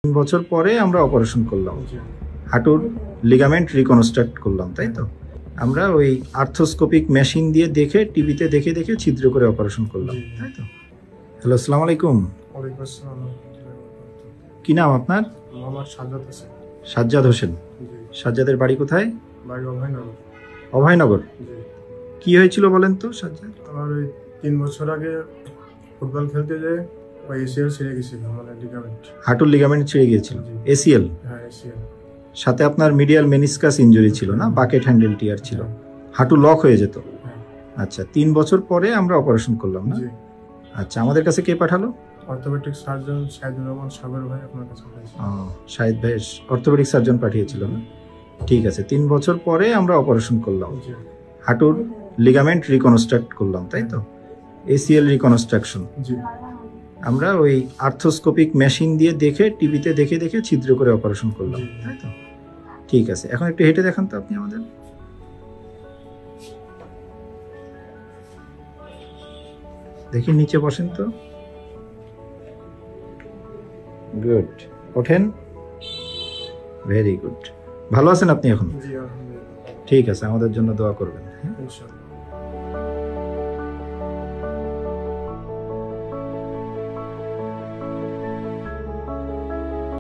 3 বছর পরে আমরা অপারেশন করলাম, হাঁটুর লিগামেন্ট রিকনস্ট্রাক্ট করলাম, তাই তো? আমরা ওই আর্থোস্কোপিক মেশিন দিয়ে দেখে, টিভিতে দেখে দেখে ছিদ্র করে অপারেশন করলাম, তাই তো? হ্যালো, আসসালামু আলাইকুম। কি নাম আপনার? সাজ্জাদ হোসেন। সাজ্জাদের বাড়ি কোথায়? অভয়নগর। কি হয়েছিল বলেন তো সাজ্জাদ? আমার ওই 3 বছর আগে ফুটবল খেলতে যেয়ে ওই এসিএল ছিঁড়ে গেছিল, মানে লিগামেন্ট, হাঁটুর লিগামেন্ট ছিঁড়ে গিয়েছিল। এসিএল? হ্যাঁ, এসিএল। সাথে আপনার মিডিয়াল মেনিসকাস ইনজুরি ছিল না? বাকেট হ্যান্ডেল টিয়ার ছিল, হাঁটু লক হয়ে যেত। আচ্ছা, 3 বছর পরে আমরা অপারেশন করলাম না? আচ্ছা, আমাদের কাছে কে পাঠালো? অর্থোপেডিক সার্জন শাহিদুর রহমান সাগর ভাই আপনার কাছে পাঠিয়েছে। শাহিদ ভাই অর্থোপেডিক সার্জন পাঠিয়েছিল না? ঠিক আছে, 3 বছর পরে আমরা অপারেশন করলাম, হাঁটুর লিগামেন্ট রিকনস্ট্রাক্ট করলাম, তাই তো? ACL reconstruction. আমরা ওই আর্থোস্কোপিক মেশিন দিয়ে দেখে, টিভিতে দেখে দেখে ছিদ্র করে অপারেশন করলাম, তাই তো? ঠিক আছে, এখন একটু হেঁটে দেখান তো আপনি আমাদের। দেখি, নিচে বসেন তো। গুড, ওঠেন। Very good. ভালো আছেন আপনি এখন? জি, আলহামদুলিল্লাহ। ঠিক আছে, আমাদের জন্য দোয়া করবেন। ইনশাআল্লাহ।